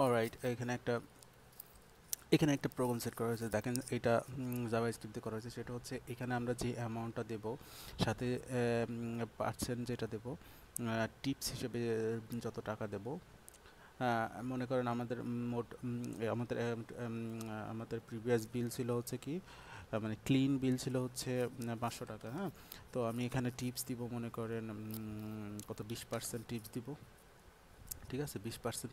Alright, এখানে একটা programme set করা হয়েছে, দেখেন এটা জাভাস্ক্রিপ্ট দিয়ে করা হয়েছে। সেটা হচ্ছে এখানে আমরা যে অ্যামাউন্টটা দেব, সাথে পার্সেন্ট যেটা দেব, টিপস হিসেবে যত টাকা দেব। মনে করেন আমাদের মোট আমাদের আমাদের প্রিভিয়াস বিল ছিল হচ্ছে কি, মানে ক্লিন বিল ছিল হচ্ছে 500 টাকা। হ্যাঁ, তো আমি এখানে টিপস দিব, মনে করেন কত, 20% টিপস দিব। ঠিক আছে, 20%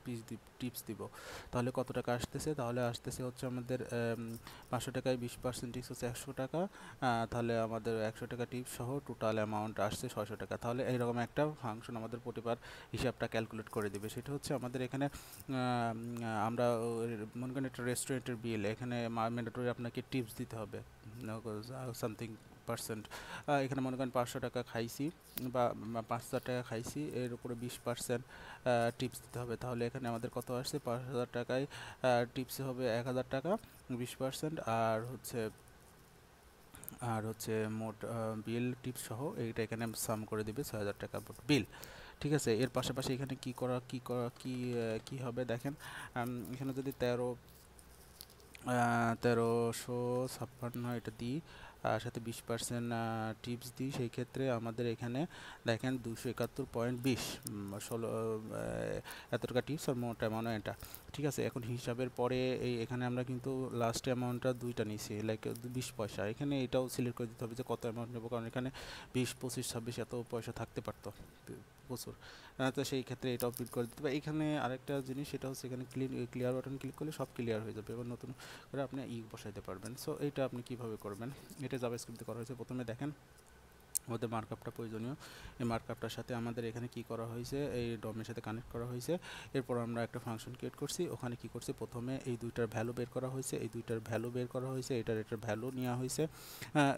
টিপস দিব। তাহলে কত টাকা আসতেছে? তাহলে আসতেছে হচ্ছে আমাদের 500 টাকায় 20% টিপস হচ্ছে 100 টাকা। তাহলে আমাদের 100 টাকা টিপস সহ টোটাল অ্যামাউন্ট আসছে 600 টাকা। তাহলে এইরকম একটা ফাংশন আমাদের প্রতিবার হিসাবটা ক্যালকুলেট করে দিবে। সেটা হচ্ছে আমাদের এখানে আমরা মনে করেন একটা রেস্টুরেন্টের বিল, এখানে ম্যান্ডেটরি আপনাকে টিপস দিতে হবে সামথিং পার্সেন্ট। এখানে মনে করেন 500 টাকা খাইছি বা 5,000 টাকা খাইছি, এর উপরে 20% টিপস দিতে হবে। তাহলে এখানে আমাদের কত আসছে? 5,000 টাকায় টিপসে হবে 1,000 টাকা, 20%। আর হচ্ছে মোট বিল টিপস সহ এইটা এখানে সাম করে দিবে 6,000 টাকা বিল। ঠিক আছে, এর পাশাপাশি এখানে কি হবে দেখেন। এখানে যদি 1356 এটা দিই, সাথে 20% টিপস দিই, সেই ক্ষেত্রে আমাদের এখানে দেখেন 271.20, 16 এত টাকা টিপস আর মোট অ্যামাউন্ট এটা। ঠিক আছে, এখন হিসাবের পরে এখানে আমরা কিন্তু লাস্ট অ্যামাউন্টটা দুইটা নিছি, লাইক 20 পয়সা। এখানে এটাও সিলেক্ট করে দিতে হবে যে কত অ্যামাউন্ট নেবো, কারণ এখানে 20, 25, 26 এত পয়সা থাকতে পারতো প্রচুর। তো সেই ক্ষেত্রে এটাও প্রিন্ট করে দিতে হবে। এখানে আরেকটা জিনিস, সেটা হচ্ছে এখানে ক্লিয়ার বাটন ক্লিক করলে সব ক্লিয়ার হয়ে যাবে, এবার নতুন করে আপনি বসাইতে পারবেন। সো এইটা আপনি কিভাবে করবেন, এটা জাভাস্ক্রিপ্টে করা হয়েছে। প্রথমে দেখেন আমাদের মার্কআপটা প্রয়োজনীয়। এই মার্কআপটার সাথে আমাদের এখানে কি করা হয়েছে, এই ডমের সাথে কানেক্ট করা হয়েছে। এরপর আমরা একটা ফাংশন ক্রিয়েট করছি, ওখানে কি করছি, প্রথমে এই দুইটার ভ্যালু বের করা হয়েছে, এটার ভ্যালু নেওয়া হয়েছে।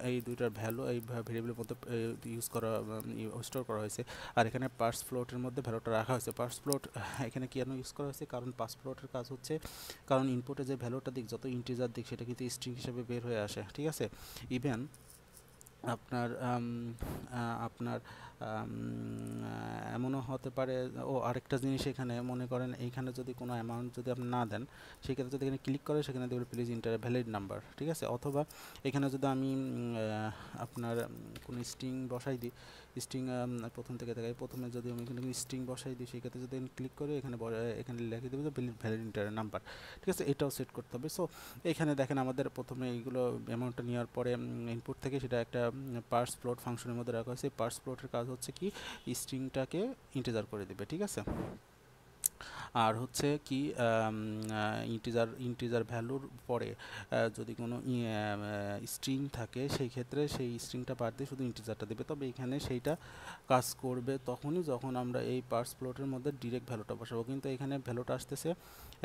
এই দুইটার ভ্যালু এই ভেরিয়েবলের মধ্যে ইউজ করা, স্টোর করা হয়েছে। আর এখানে পার্স ফ্লোটের মধ্যে ভ্যালুটা রাখা হয়েছে। পার্স ফ্লোট এখানে কেন ইউজ করা হয়েছে, কারণ পার্স ফ্লোটের কাজ হচ্ছে, কারণ ইনপুটে যে ভ্যালুটা দিক, যত ইন্টিজার দিক, সেটা কিন্তু স্ট্রিং হিসেবে বের হয়ে আসে। ঠিক আছে, ইভেন আপনার আপনার এমনও হতে পারে। আরেকটা জিনিস, এখানে মনে করেন এইখানে যদি কোনো অ্যামাউন্ট যদি আপনি না দেন, সেক্ষেত্রে যদি এখানে ক্লিক করে সেখানে দেখবেন প্লিজ ইন্টার ভ্যালিড নাম্বার। ঠিক আছে, অথবা এখানে যদি আমি আপনার কোনো স্ট্রিং বসাই দিই, স্ট্রিং প্রথম থেকে দেখাই, প্রথমে যদি আমি এখানে স্ট্রিং বসাই দিই, সেক্ষেত্রে যদি ক্লিক করে এখানে লিখে দেবে যে ভ্যালিড ইন্টার নাম্বার। ঠিক আছে, এটাও সেট করতে হবে। সো এখানে দেখেন আমাদের প্রথমে এইগুলো অ্যামাউন্টটা নেওয়ার পরে ইনপুট থেকে সেটা একটা পার্স ফ্লোট ফাংশনের মধ্যে রাখা হয়েছে। পার্স ফ্লোটের কাজ হচ্ছে কি, স্ট্রিংটাকে ইন্টিজার করে দিবে। ঠিক আছে, আর হচ্ছে কি, ইন্টিজার ভ্যালুর পরে যদি কোনো স্ট্রিং থাকে, সেই ক্ষেত্রে সেই স্ট্রিংটা বাদ দিয়ে শুধু ইন্টিজারটা দেবে। তবে এখানে সেইটা কাজ করবে তখনই যখন আমরা এই পার্স প্লটের মধ্যে ডিরেক্ট ভ্যালুটা বসাবো। কিন্তু এখানে ভ্যালুটা আসতেছে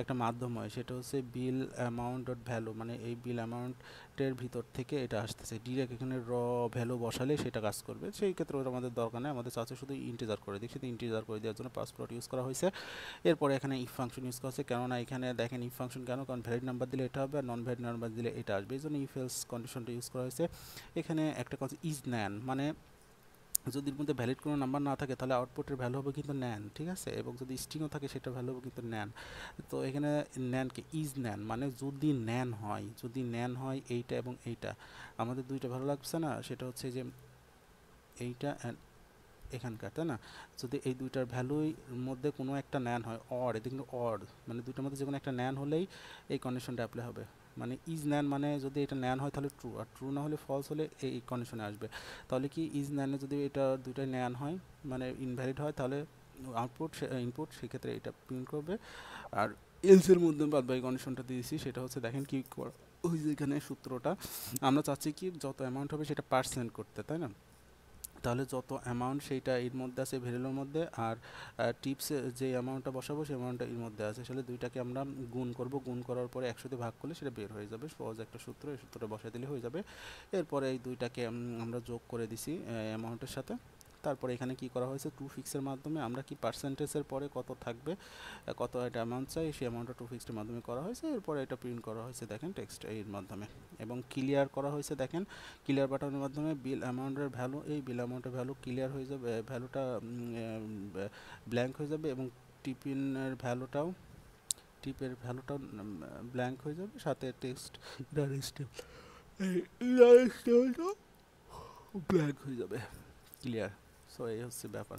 একটা মাধ্যম হয়, সেটা হচ্ছে বিল অ্যামাউন্ট ডট ভ্যালু, মানে এই বিল অ্যামাউন্টের ভিতর থেকে এটা আসতেছে ডিরেক্ট। এখানে ভ্যালু বসালে সেটা কাজ করবে, সেই ক্ষেত্রে ওটা আমাদের দরকার নেই, আমাদের চাচ্ছে শুধু ইন্টিজার করে দিই, শুধু ইন্টিজার করে দেওয়ার জন্য পার্স প্লট ইউজ করা হয়েছে। এরপরে এখানে ইফ ফাংশন ইউজ করা হচ্ছে, কেননা এখানে দেখেন ইফ ফাংশন কেন, কারণ ভ্যালিড নাম্বার দিলে এটা হবে আর নন ভ্যালিড নাম্বার দিলে এটা আসবে, এই জন্য ইফ এলস কন্ডিশনটা ইউজ করা হয়েছে। এখানে একটা কথা ইজ নেন, মানে যদি এর মধ্যে ভ্যালিড কোনো নাম্বার না থাকে তাহলে আউটপুটের ভ্যালু হবে কিন্তু নেন। ঠিক আছে, এবং যদি স্ট্রিংও থাকে সেটার ভ্যালু হবে কিন্তু নেন। তো এখানে নেনকে ইজ নেন, মানে যদি নেন হয় এইটা এবং এইটা, আমাদের দুইটা ভালো লাগছে না, সেটা হচ্ছে যে এইটা এখানকার, তাই না? যদি এই দুইটার ভ্যালুর মধ্যে কোনো একটা ন্যান হয়, এটা কিন্তু মানে দুইটার মধ্যে যে কোনো একটা ন্যান হলেই এই কন্ডিশনটা অ্যাপ্লাই হবে। মানে ইজ ন্যান মানে যদি এটা ন্যান হয় তাহলে ট্রু, আর ট্রু না হলে ফলস হলে এই কন্ডিশনে আসবে। তাহলে কি ইজ ন্যানে যদি এটা দুইটাই ন্যান হয়, মানে ইনভ্যালিড হয়, তাহলে ইনপুট সেক্ষেত্রে এটা প্রিন্ট করবে। আর এলসের মধ্যে বাদ বাকি কন্ডিশনটা দিয়েছি, সেটা হচ্ছে দেখেন কি ওই যে এখানে সূত্রটা, আমরা চাচ্ছি কি যত অ্যামাউন্ট হবে সেটা পার্সেন্ট করতে, তাই না? তাহলে যত অ্যামাউন্ট সেইটা এর মধ্যে আছে ভ্যারিয়েবলের মধ্যে, আর টিপসে যে অ্যামাউন্টটা বসাবো সেই অ্যামাউন্টটা এর মধ্যে আছে, আসলে দুইটাকে আমরা গুণ করব, গুণ করার পরে 100 দিয়ে ভাগ করলে সেটা বের হয়ে যাবে, সহজ একটা সূত্র, এই সূত্রটা বসাই দিলে হয়ে যাবে। এরপরে এই দুইটাকে আমরা যোগ করে দিছি অ্যামাউন্টের সাথে। তারপরে এখানে কি করা হয়েছে, টু ফিক্সের মাধ্যমে আমরা কি পার্সেন্টেজের পরে কত থাকবে, কত একটা অ্যামাউন্ট চাই, সেই অ্যামাউন্টটা টু ফিক্সের মাধ্যমে করা হয়েছে। এরপরে এটা প্রিন্ট করা হয়েছে দেখেন টেক্সট এর মাধ্যমে, এবং ক্লিয়ার করা হয়েছে দেখেন ক্লিয়ার বাটনের মাধ্যমে বিল অ্যামাউন্টের ভ্যালু, এই বিল অ্যামাউন্টের ভ্যালু ক্লিয়ার হয়ে যাবে, ভ্যালুটা ব্ল্যাঙ্ক হয়ে যাবে, এবং টিপিনের ভ্যালুটাও টিপের ভ্যালুটা ব্ল্যাঙ্ক হয়ে যাবে, সাথে টেক্সট ব্ল্যাঙ্ক হয়ে যাবে। ক্লিয়ার? সো এই হচ্ছে ব্যাপার।